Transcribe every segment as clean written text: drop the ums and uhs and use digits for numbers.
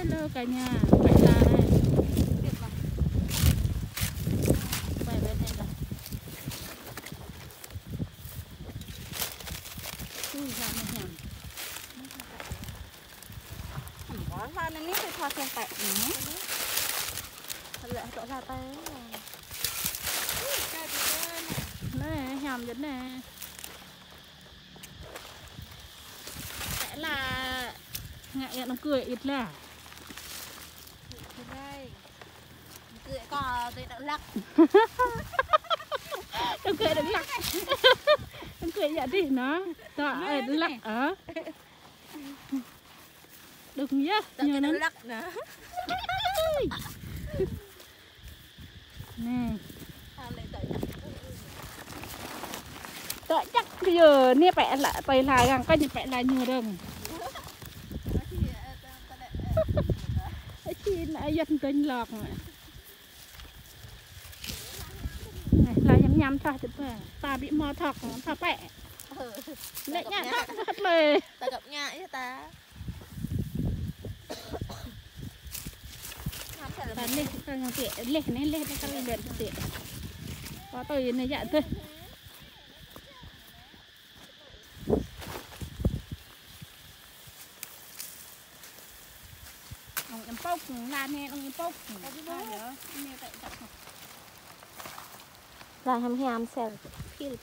Hello cả nhà, vậy là đây. Quay bên đây là. Ui ra nó nhầm. Có sao nên nít thì thoa xem tại nữa. Thật lệ rõ ra tay. Nè, nhầm vậy nè. Sẽ là ngại nó cười ít là. Đây. Cười có tôi đã lắc. Nó cười đừng lắc. Nó cười vậy đi nó. Đó, đừng lắc ở. Đừng nhá, nhớ nó lắc nữa. Nè. Tội chắc bây giờ nè bẻ lại tay lại găng coi như bẻ lại nhiều đừng. Chi lại dân tinh lọt này. Này là nhắm nhắm thôi chứ ta bị mò thọc ta bẻ. Lệ nhá thọc thật lề. Ta gặp nhại chứ ta. Ta lên ta ngồi tệ lên này lên ta lên lên tệ. Có tôi này dạ thôi. Ông em bốc la nè ông em bốc. Là ham xem. Phiền.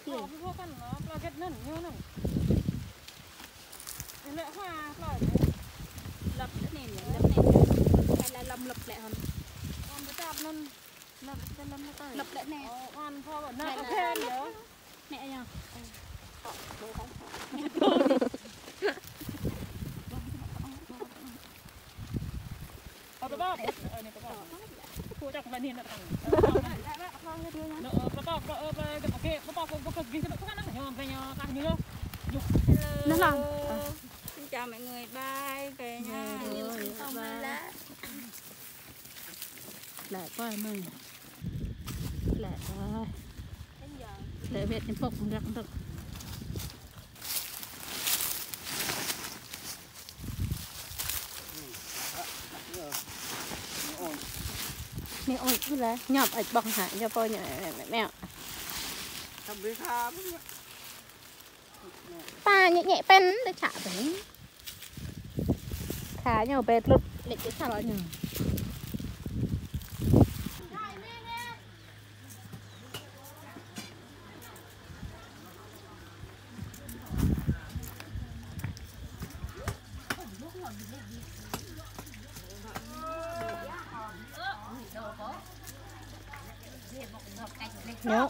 Lập nè hay là lâm lập lại hả? Lập lại nè. Này là mẹ nhờ. Cô chắc là nhìn là thằng. Nó lòng. Xin chào mọi người, bye về nha. Không lá. Lại coi mình. Lại coi. Lại về trên phục rắc rực. Mẹ ơi cứ là nhọp ếch bong hại cho tôi mẹ. Ta nhẹ pen để trả đấy. Khá nhiều bệt lụt để cái sao bao nhiêu. Nhớ.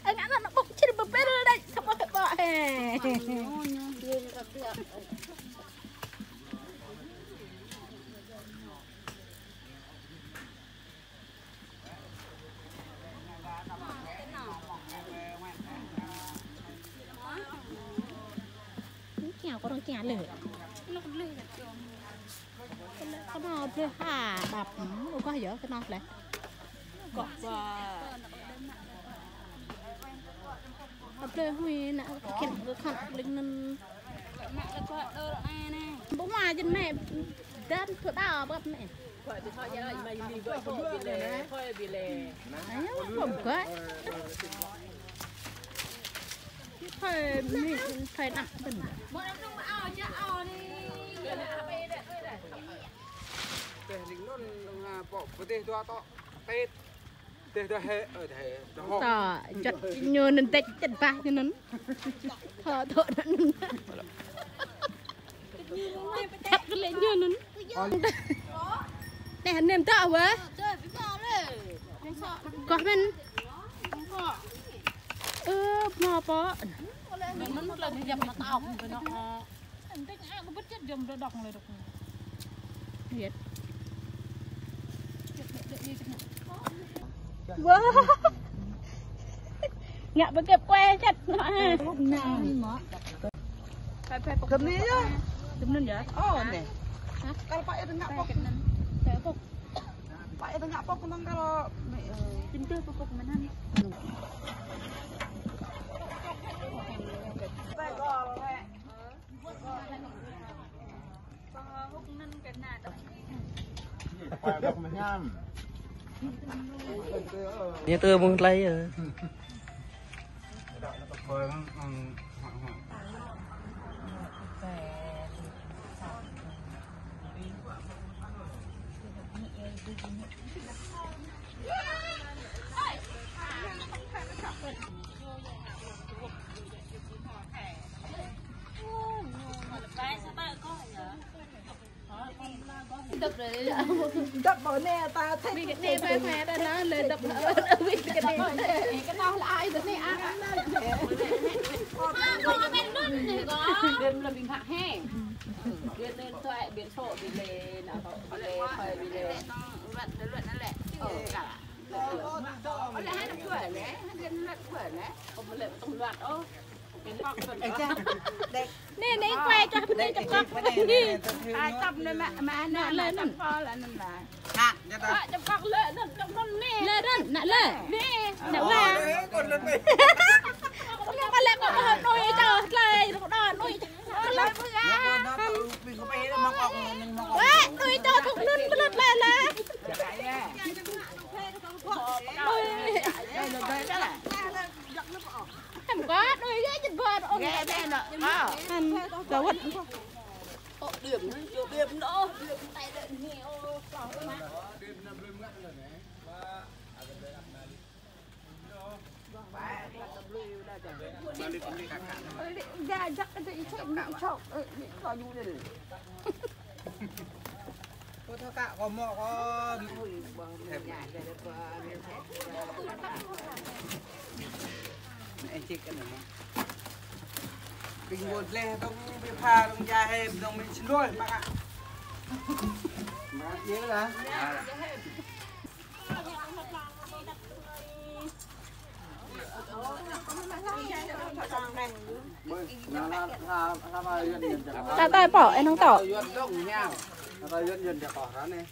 Anh ăn nó bốc trên bờ bên đây, không có phải bỏ. Chèo có đôi chèo lửa. Cái nó đưa hà đập nó có dở cái nó lại. Cọp đôi huy nè cái khăn linh nên bố ngoài trên mẹ đất thuộc đào bắp mẹ. Gọi thì thôi giờ mày đi gọi thôi bị lè, thôi bị lè. Đấy, không có. Thôi mình thôi nặng bình. Bọn em không ao chứ ao đi. Teh lính nó bỏ cái teh tua to teh teh tua hệ ở thể đó. Tỏ chặt nhờ nên tách chặt ba cho nó. Thọ thọ nó. Chặt cái lên nhờ nó. Để hắn nêm tao với. Có bên. Mò bó. Nó lên dập nó tao không phải nó. Anh thích ai cũng biết chết dùm rồi đọc lại đọc. Biết. Wow. Ngạ với kẹp que chặt nó ha. Phải Cầm đi nhá. Cầm lên vậy? Nih. Kalau Pak itu nggak pok. Saya pok. Pak itu nggak pok memang kalau Pintu pokok mana nih? Như tôi muốn lấy rồi. Đập bỏ nè ta thấy vì cái này phải phải đây nó lên đập vì cái này cái nào là ai rồi này ăn đêm là bình phạt he biết lên thoại biến sổ bị lề nào bị lề phải bị lề luậnนั่นแหละcả là hai năm tuổi đấy hai đêm luận tuổi đấy không có lệ tông loạt ô nè nè quay cho bên đây chụp con ai chụp này mà nè lên nè là nè là chụp con lên nè chụp con nè lên nè lên nè nè qua nhưng mà lại còn đòn nuôi cho lại đòn nuôi lên nuôi cho thục lươn lươn lên là em có nuôi cái chân vợt ôm nghe đây nè anh đâu hết điểm đó điểm tay đợi nhiều ra chắc cái gì chọc cho du đi có thưa cả có mọ có anh chị cái này bình buồn lên tông bị pha tông da hẹp tông mình xin lỗi bác ạ mà nhớ là ta tay bỏ anh không tỏ tay dần để bỏ ra này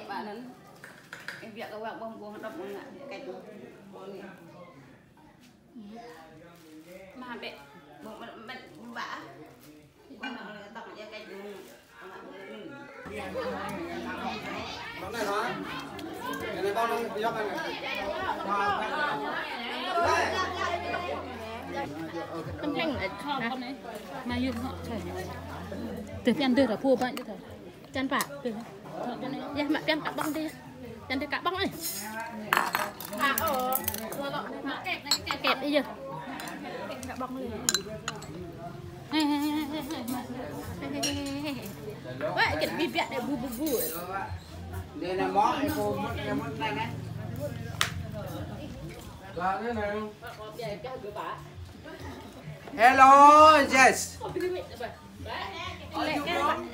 bạn cái việc các bạn bông bông đập bông lại cái đó mà bẹ bông bông bả bông nào là tập cái cái bông này hả cái này bao lâu dốc anh con thanh ở con này mà dùng họ từ tiền đưa là phù bệnh chứ thôi chân bạc từ dạ mà em cặp bông đi chân đi cặp bông này kẹp đi giờ cặp bông đi vậy cái bị vẹn này bu bu bu đây là món này cô món này này là thế này hello yes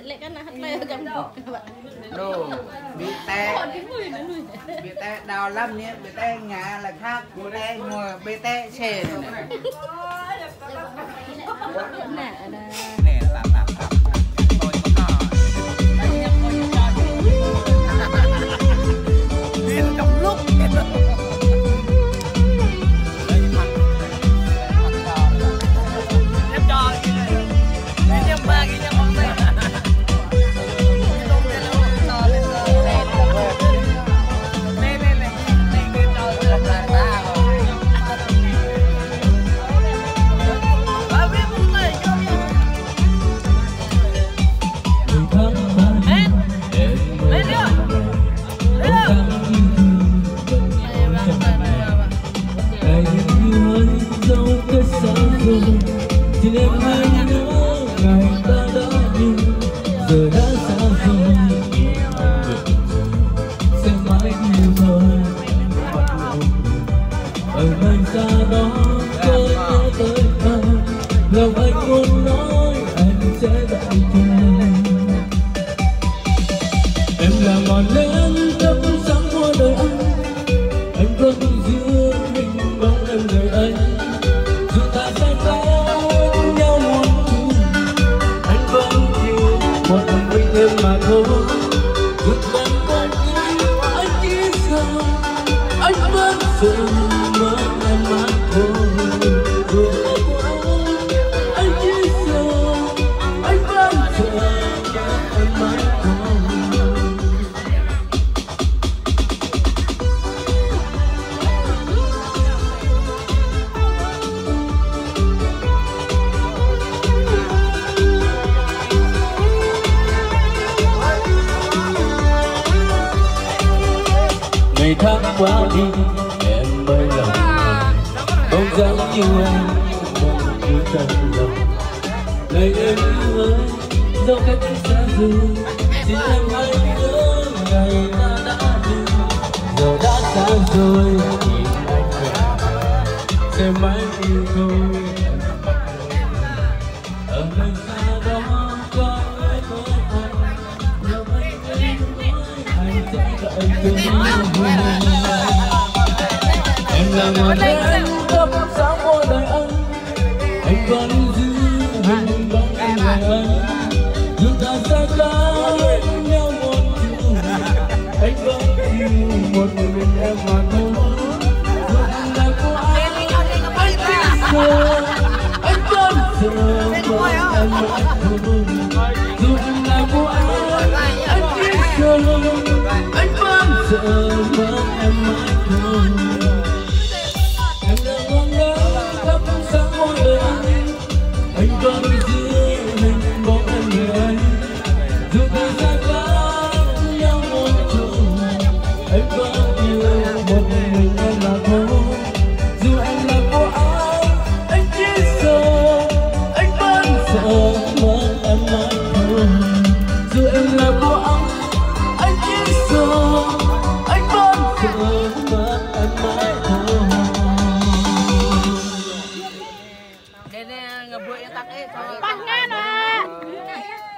lệ cái này lệ cầm đồ bị té đào lắm nhé bị té nhà là khác bị té ngồi bị té xề này nè làm tôi có điên trong lúc Xin em hãy nhớ ngày ta đã nhìn giờ đã xa rồi sẽ mãi như thôi ở nơi xa đó tôi nhớ tới anh lòng anh muốn nói anh sẽ đợi chờ em là ngọn nến thắp sáng qua đời anh vẫn giữ hình bóng em đời anh dù ta sẽ có nhau một chút anh vẫn yêu một thằng bình thêm mà thôi dù vẫn còn yêu anh chỉ sợ anh vẫn sợ mất em mà thôi dù anh chỉ sợ anh ngày tháng qua đi em mới lòng không dám như em vẫn cứ trong lòng lời em ơi dẫu cách xa xưa xin em hãy nhớ ngày ta đã đi giờ đã xa rồi nhìn anh về sẽ mãi yêu thôi ở nơi xa đó có người có anh giờ anh đến anh sẽ đợi từng em là ngọn đèn thắp sáng mỗi đời anh vẫn giữ hình bóng em ngày anh dù ta xa cách nhau một chút anh vẫn yêu một mình em mà thôi dù anh là của anh chỉ sợ anh vẫn sợ mong em mãi thôi dù anh là của anh chỉ sợ anh vẫn sợ mong em mãi thôi em là ngọn nến thắp sáng mỗi đời anh vẫn giữ hình bóng em người anh dù ta xa cách nhau một chút anh vẫn yêu một mình em mà thôi dù anh là của anh chỉ sợ anh vẫn sợ mong em mãi thôi dù em là của anh chỉ sợ anh vẫn sợ mong em mãi thôi. Nene ngebuat yang tak Pangan ah.